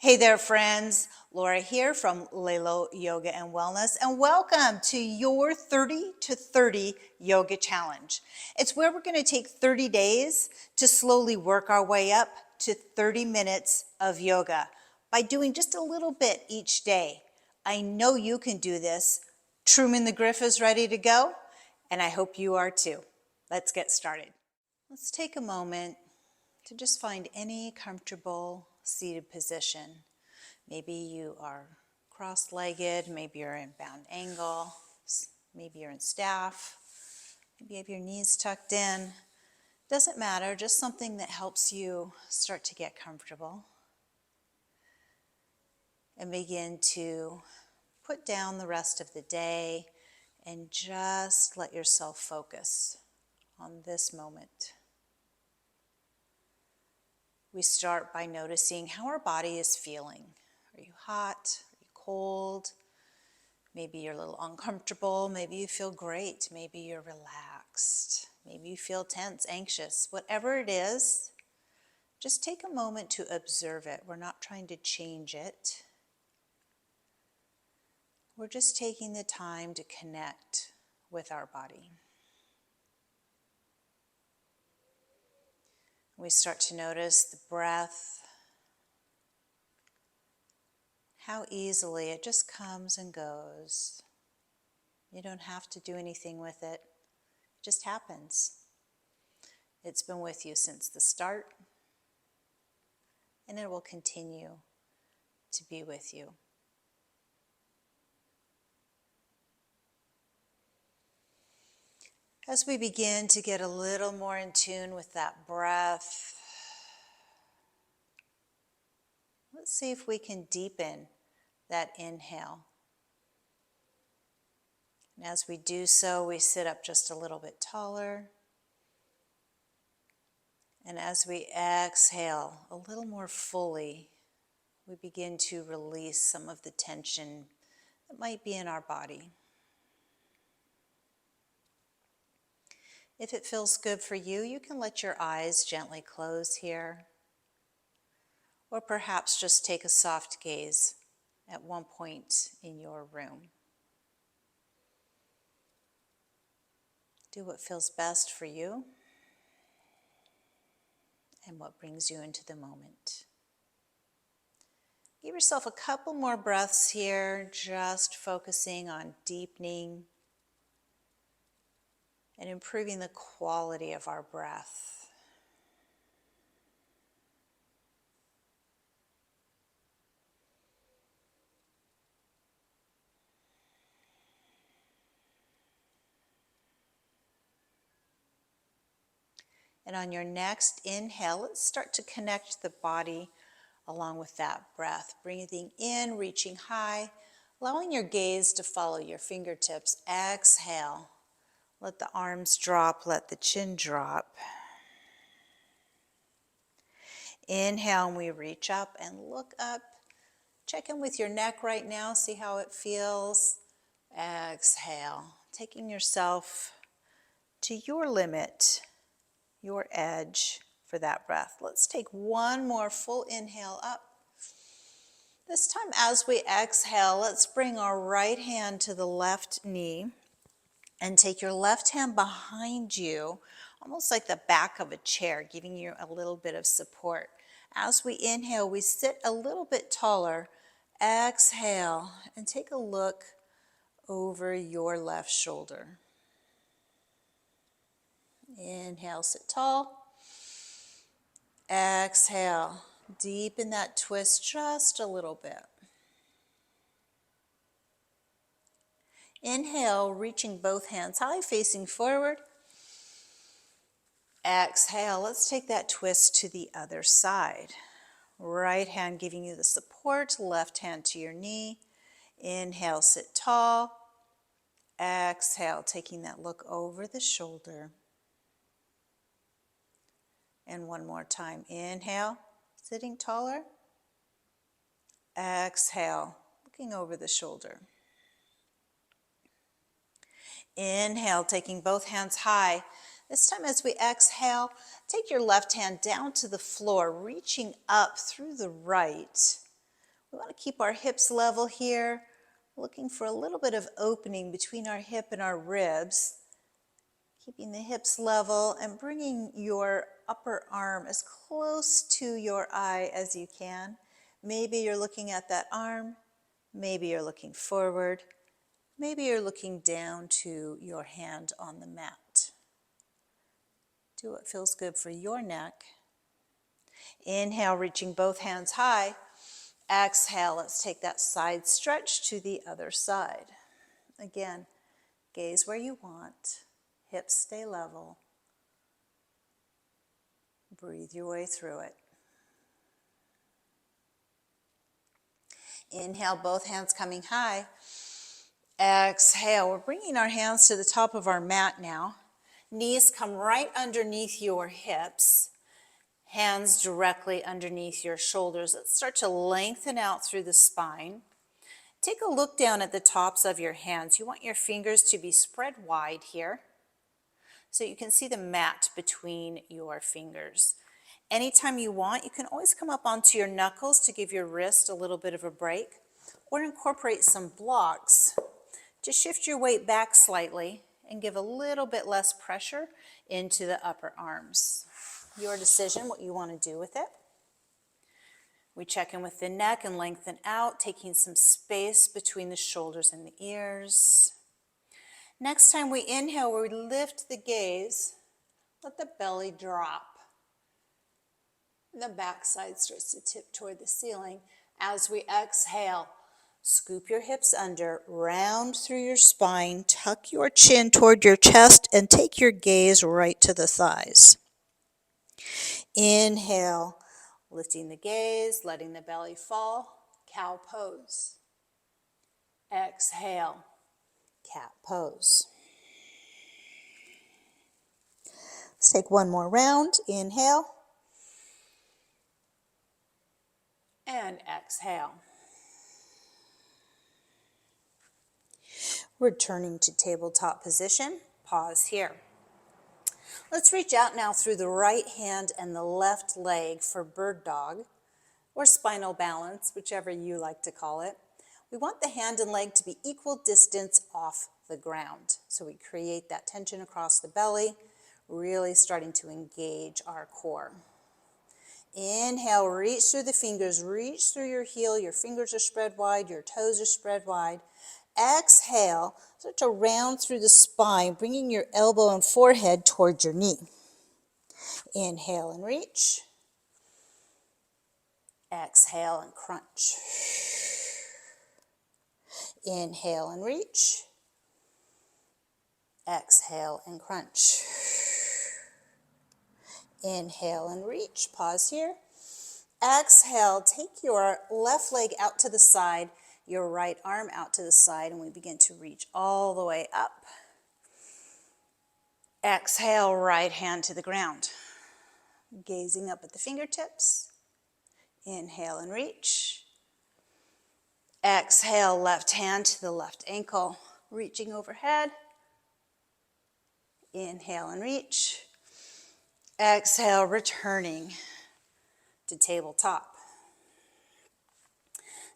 Hey there, friends. Laura here from Lelo Yoga and Wellness, and welcome to your 30 to 30 Yoga Challenge. It's where we're going to take 30 days to slowly work our way up to 30 minutes of yoga by doing just a little bit each day. I know you can do this. Truman the Griff is ready to go, and I hope you are too. Let's get started. Let's take a moment to just find any comfortable seated position. Maybe you are cross-legged, maybe you're in bound angle, maybe you're in staff, maybe you have your knees tucked in. Doesn't matter, just something that helps you start to get comfortable. And begin to put down the rest of the day and just let yourself focus on this moment. We start by noticing how our body is feeling. Are you hot? Are you cold? Maybe you're a little uncomfortable. Maybe you feel great. Maybe you're relaxed. Maybe you feel tense, anxious. Whatever it is, just take a moment to observe it. We're not trying to change it. We're just taking the time to connect with our body. We start to notice the breath, how easily it just comes and goes. You don't have to do anything with it. It just happens. It's been with you since the start, and it will continue to be with you. As we begin to get a little more in tune with that breath, let's see if we can deepen that inhale. And as we do so, we sit up just a little bit taller. And as we exhale a little more fully, we begin to release some of the tension that might be in our body. If it feels good for you, you can let your eyes gently close here. Or perhaps just take a soft gaze at one point in your room. Do what feels best for you and what brings you into the moment. Give yourself a couple more breaths here, just focusing on deepening and improving the quality of our breath. And on your next inhale, let's start to connect the body along with that breath. Breathing in, reaching high, allowing your gaze to follow your fingertips. Exhale. Let the arms drop, let the chin drop. Inhale, and we reach up and look up. Check in with your neck right now, see how it feels. Exhale, taking yourself to your limit, your edge for that breath. Let's take one more full inhale up. This time as we exhale, let's bring our right hand to the left knee and take your left hand behind you, almost like the back of a chair, giving you a little bit of support. As we inhale, we sit a little bit taller. Exhale, and take a look over your left shoulder. Inhale, sit tall. Exhale, deepen that twist just a little bit. Inhale, reaching both hands high, facing forward. Exhale, let's take that twist to the other side. Right hand giving you the support, left hand to your knee. Inhale, sit tall. Exhale, taking that look over the shoulder. And one more time. Inhale, sitting taller. Exhale, looking over the shoulder. Inhale, taking both hands high. This time as we exhale, take your left hand down to the floor, reaching up through the right. We want to keep our hips level here, looking for a little bit of opening between our hip and our ribs. Keeping the hips level and bringing your upper arm as close to your eye as you can. Maybe you're looking at that arm. Maybe you're looking forward. Maybe you're looking down to your hand on the mat. Do what feels good for your neck. Inhale, reaching both hands high. Exhale, let's take that side stretch to the other side. Again, gaze where you want. Hips stay level. Breathe your way through it. Inhale, both hands coming high. Exhale, we're bringing our hands to the top of our mat now. Knees come right underneath your hips. Hands directly underneath your shoulders. Let's start to lengthen out through the spine. Take a look down at the tops of your hands. You want your fingers to be spread wide here, so you can see the mat between your fingers. Anytime you want, you can always come up onto your knuckles to give your wrist a little bit of a break, or incorporate some blocks to shift your weight back slightly and give a little bit less pressure into the upper arms. Your decision what you want to do with it. We check in with the neck and lengthen out, taking some space between the shoulders and the ears. Next time we inhale, we lift the gaze, let the belly drop. The backside starts to tip toward the ceiling. As we exhale, scoop your hips under, round through your spine, tuck your chin toward your chest, and take your gaze right to the thighs. Inhale, lifting the gaze, letting the belly fall, cow pose. Exhale, cat pose. Let's take one more round. Inhale. And exhale. Returning to tabletop position. Pause here. Let's reach out now through the right hand and the left leg for bird dog, or spinal balance, whichever you like to call it. We want the hand and leg to be equal distance off the ground. So we create that tension across the belly, really starting to engage our core. Inhale, reach through the fingers, reach through your heel, your fingers are spread wide, your toes are spread wide. Exhale, start to round through the spine, bringing your elbow and forehead towards your knee. Inhale and reach. Exhale and crunch. Inhale and reach. Exhale and crunch. Inhale and reach. Pause here. Exhale, take your left leg out to the side, your right arm out to the side, and we begin to reach all the way up. Exhale, right hand to the ground. Gazing up at the fingertips. Inhale and reach. Exhale, left hand to the left ankle, reaching overhead. Inhale and reach. Exhale, returning to tabletop.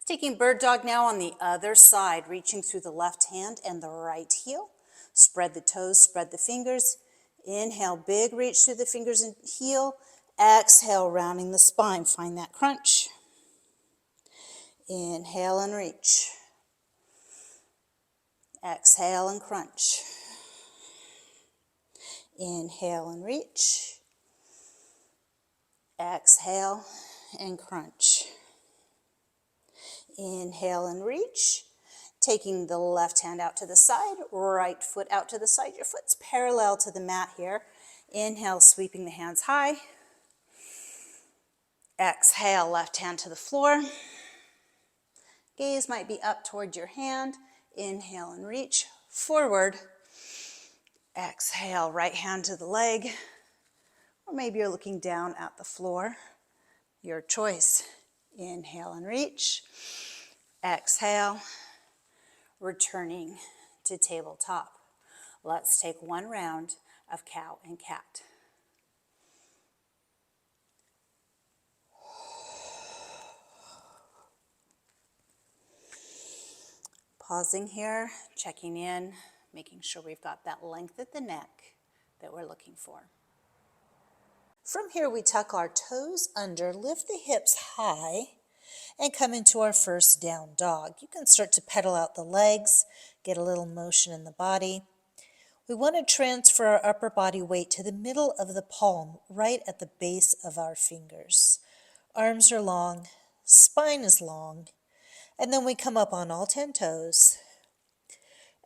Taking bird dog now on the other side, reaching through the left hand and the right heel. Spread the toes, spread the fingers. Inhale, big reach through the fingers and heel. Exhale, rounding the spine. Find that crunch. Inhale and reach. Exhale and crunch. Inhale and reach. Exhale and crunch. Inhale and reach. Taking the left hand out to the side, right foot out to the side. Your foot's parallel to the mat here. Inhale, sweeping the hands high. Exhale, left hand to the floor. Gaze might be up toward your hand. Inhale and reach forward. Exhale, right hand to the leg. Or maybe you're looking down at the floor. Your choice. Inhale and reach. Exhale. Returning to tabletop. Let's take one round of cow and cat. Pausing here, checking in, making sure we've got that length at the neck that we're looking for. From here, we tuck our toes under, lift the hips high, and come into our first down dog. You can start to pedal out the legs, get a little motion in the body. We want to transfer our upper body weight to the middle of the palm, right at the base of our fingers. Arms are long, spine is long, and then we come up on all 10 toes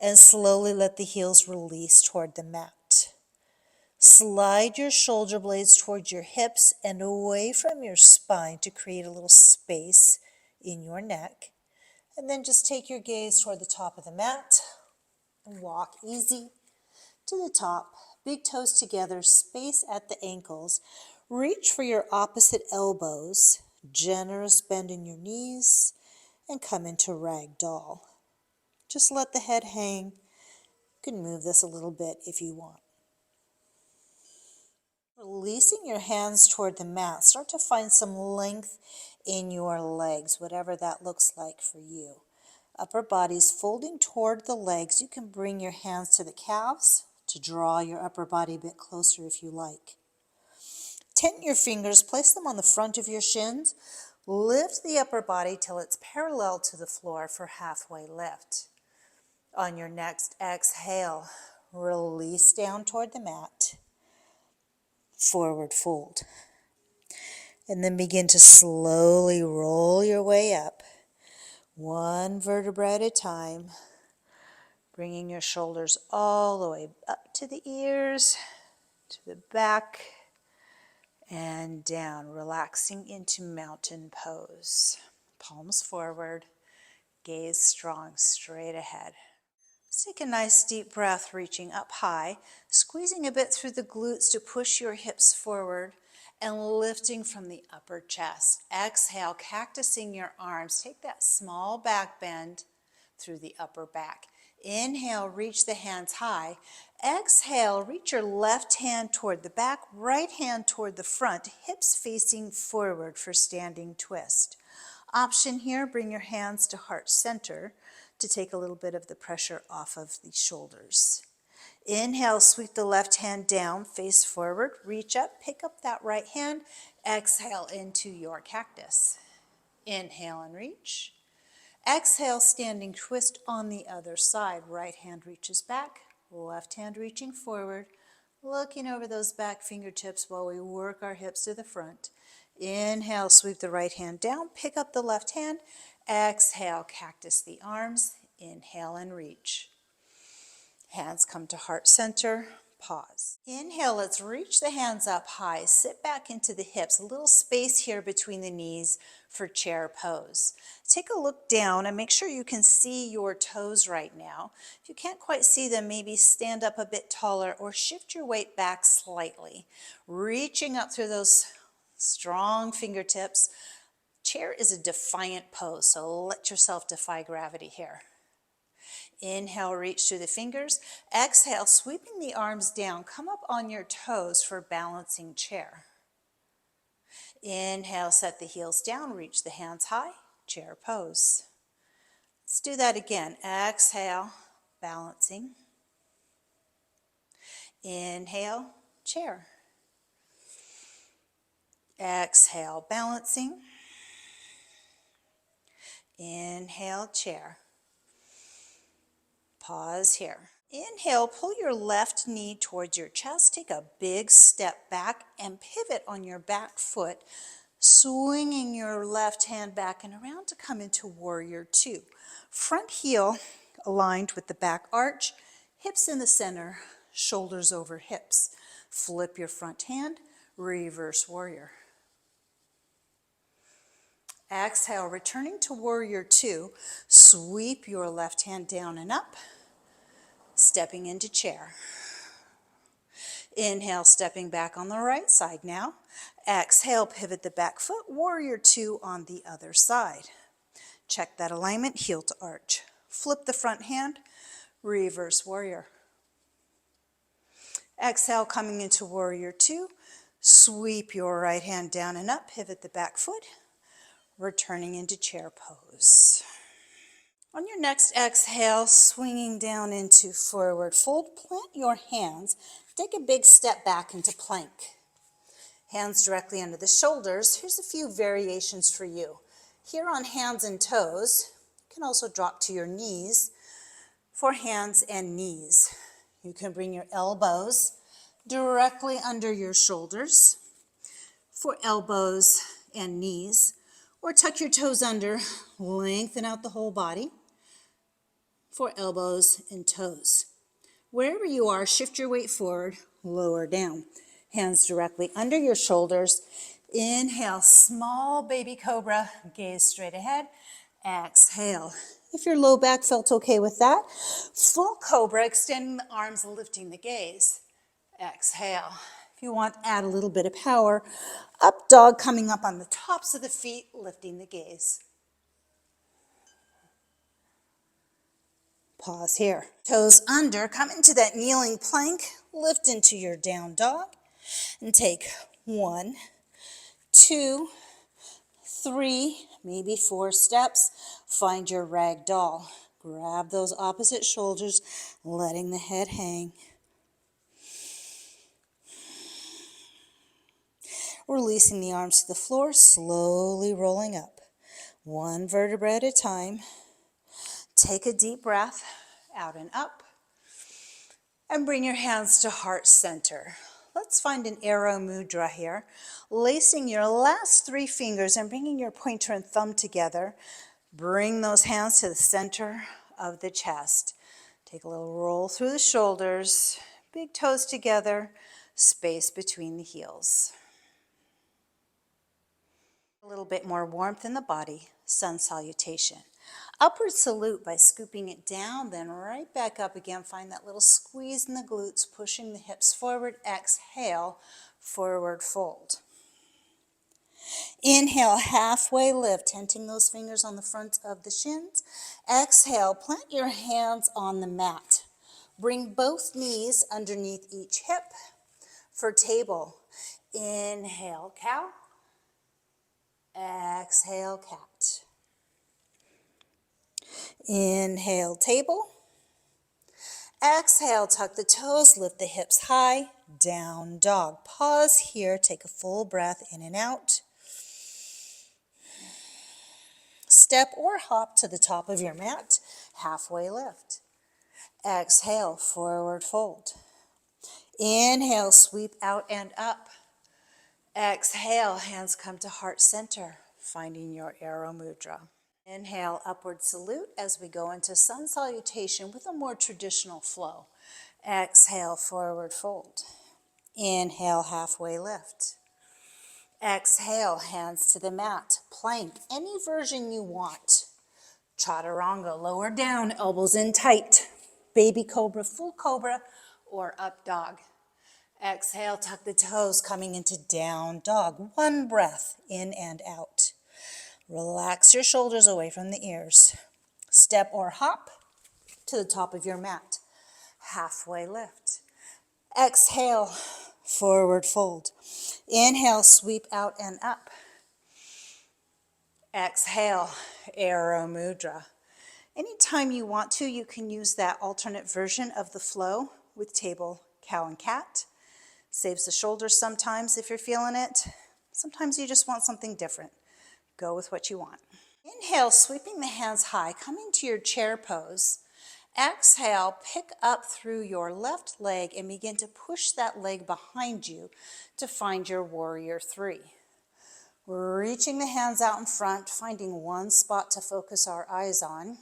and slowly let the heels release toward the mat. Slide your shoulder blades towards your hips and away from your spine to create a little space in your neck. And then just take your gaze toward the top of the mat and walk easy to the top. Big toes together, space at the ankles. Reach for your opposite elbows, generous bend in your knees, and come into ragdoll. Just let the head hang. You can move this a little bit if you want. Releasing your hands toward the mat, start to find some length in your legs, whatever that looks like for you. Upper body's folding toward the legs. You can bring your hands to the calves to draw your upper body a bit closer if you like. Tent your fingers, place them on the front of your shins. Lift the upper body till it's parallel to the floor for halfway lift. On your next exhale, release down toward the mat. Forward fold. And then begin to slowly roll your way up, one vertebra at a time, bringing your shoulders all the way up to the ears, to the back, and down, relaxing into mountain pose. Palms forward, gaze strong, straight ahead. Let's take a nice deep breath, reaching up high, squeezing a bit through the glutes to push your hips forward and lifting from the upper chest. Exhale, cactusing your arms. Take that small back bend through the upper back. Inhale, reach the hands high. Exhale, reach your left hand toward the back, right hand toward the front, hips facing forward for standing twist. Option here, bring your hands to heart center to take a little bit of the pressure off of the shoulders. Inhale, sweep the left hand down, face forward, reach up, pick up that right hand. Exhale into your cactus. Inhale and reach. Exhale, standing twist on the other side. Right hand reaches back, left hand reaching forward, looking over those back fingertips while we work our hips to the front. Inhale, sweep the right hand down, pick up the left hand. Exhale, cactus the arms. Inhale and reach. Hands come to heart center, pause. Inhale, let's reach the hands up high, sit back into the hips, a little space here between the knees for chair pose. Take a look down and make sure you can see your toes right now. If you can't quite see them, maybe stand up a bit taller or shift your weight back slightly. Reaching up through those strong fingertips. Chair is a defiant pose, so let yourself defy gravity here. Inhale, reach through the fingers. Exhale, sweeping the arms down. Come up on your toes for balancing chair. Inhale, set the heels down. Reach the hands high. Chair pose. Let's do that again. Exhale, balancing. Inhale, chair. Exhale, balancing. Inhale, chair. Pause here. Inhale, pull your left knee towards your chest. Take a big step back and pivot on your back foot, swinging your left hand back and around to come into warrior two. Front heel aligned with the back arch, hips in the center, shoulders over hips. Flip your front hand, reverse warrior. Exhale, returning to warrior two, sweep your left hand down and up. Stepping into chair. Inhale, stepping back on the right side now. Exhale, pivot the back foot, warrior two on the other side. Check that alignment, heel to arch. Flip the front hand, reverse warrior. Exhale, coming into warrior two, sweep your right hand down and up, pivot the back foot, returning into chair pose. On your next exhale, swinging down into forward fold, plant your hands. Take a big step back into plank. Hands directly under the shoulders. Here's a few variations for you. Here on hands and toes, you can also drop to your knees for hands and knees. You can bring your elbows directly under your shoulders for elbows and knees, or tuck your toes under, lengthen out the whole body for elbows and toes. Wherever you are, shift your weight forward, lower down. Hands directly under your shoulders. Inhale, small baby cobra, gaze straight ahead. Exhale. If your low back felt okay with that, full cobra, extending the arms, lifting the gaze. Exhale. If you want, add a little bit of power. Up dog, coming up on the tops of the feet, lifting the gaze. Pause here. Toes under, come into that kneeling plank, lift into your down dog, and take 1, 2, 3, maybe 4 steps. Find your rag doll. Grab those opposite shoulders, letting the head hang. Releasing the arms to the floor, slowly rolling up. 1 vertebra at a time. Take a deep breath, out and up. And bring your hands to heart center. Let's find an arrow mudra here. Lacing your last 3 fingers and bringing your pointer and thumb together. Bring those hands to the center of the chest. Take a little roll through the shoulders, big toes together, space between the heels. A little bit more warmth in the body, sun salutation. Upward salute by scooping it down, then right back up again. Find that little squeeze in the glutes, pushing the hips forward. Exhale, forward fold. Inhale, halfway lift, tenting those fingers on the front of the shins. Exhale, plant your hands on the mat. Bring both knees underneath each hip for table. Inhale, cow. Exhale, cat. Inhale, table. Exhale, tuck the toes, lift the hips high, down dog. Pause here, take a full breath in and out. Step or hop to the top of your mat, halfway lift. Exhale, forward fold. Inhale, sweep out and up. Exhale, hands come to heart center, finding your arrow mudra. Inhale, upward salute as we go into sun salutation with a more traditional flow. Exhale, forward fold. Inhale, halfway lift. Exhale, hands to the mat. Plank, any version you want. Chaturanga, lower down, elbows in tight. Baby cobra, full cobra, or up dog. Exhale, tuck the toes, coming into down dog. 1 breath, in and out. Relax your shoulders away from the ears. Step or hop to the top of your mat. Halfway lift. Exhale, forward fold. Inhale, sweep out and up. Exhale, arrow mudra. Anytime you want to, you can use that alternate version of the flow with table, cow, and cat. Saves the shoulders sometimes if you're feeling it. Sometimes you just want something different. Go with what you want. Inhale, sweeping the hands high, coming to your chair pose. Exhale, pick up through your left leg and begin to push that leg behind you to find your warrior 3. Reaching the hands out in front, finding one spot to focus our eyes on,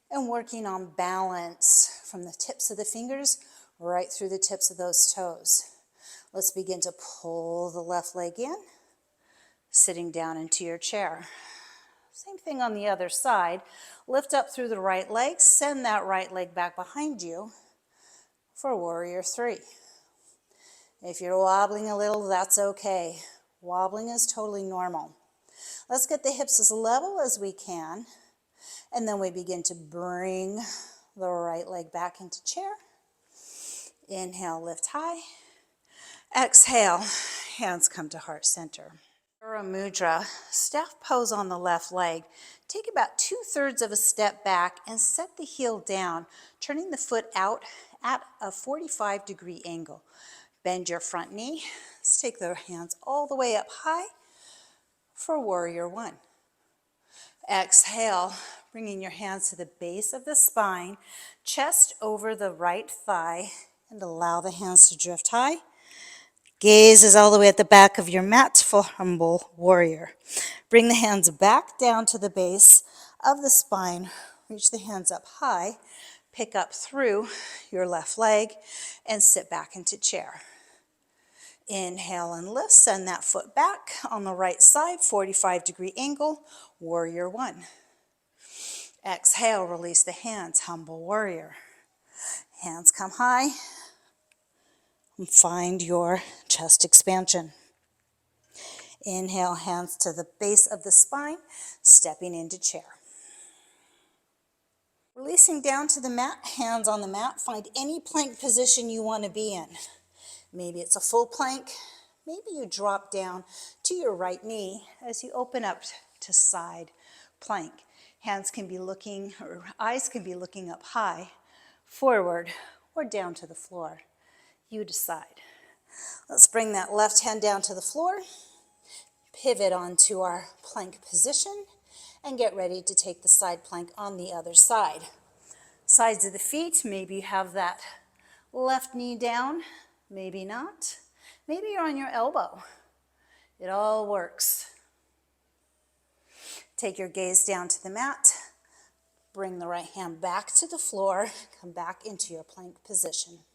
and working on balance from the tips of the fingers right through the tips of those toes. Let's begin to pull the left leg in, sitting down into your chair. Same thing on the other side. Lift up through the right leg, send that right leg back behind you for warrior 3. If you're wobbling a little, that's okay. Wobbling is totally normal. Let's get the hips as level as we can, and then we begin to bring the right leg back into chair. Inhale, lift high. Exhale, hands come to heart center. Mudra, staff pose on the left leg. Take about 2/3 of a step back and set the heel down, turning the foot out at a 45-degree angle. Bend your front knee. Let's take the hands all the way up high for Warrior One. Exhale, bringing your hands to the base of the spine, chest over the right thigh, and allow the hands to drift high. Gaze is all the way at the back of your mat for Humble Warrior. Bring the hands back down to the base of the spine. Reach the hands up high. Pick up through your left leg and sit back into chair. Inhale and lift. Send that foot back on the right side, 45-degree angle, Warrior One. Exhale, release the hands, Humble Warrior. Hands come high. And find your chest expansion. Inhale, hands to the base of the spine, stepping into chair. Releasing down to the mat, hands on the mat. Find any plank position you want to be in. Maybe it's a full plank. Maybe you drop down to your right knee as you open up to side plank. Hands can be looking, or eyes can be looking up high, forward, or down to the floor. You decide. Let's bring that left hand down to the floor, pivot onto our plank position, and get ready to take the side plank on the other side. Sides of the feet, maybe you have that left knee down, maybe not. Maybe you're on your elbow. It all works. Take your gaze down to the mat. Bring the right hand back to the floor. Come back into your plank position.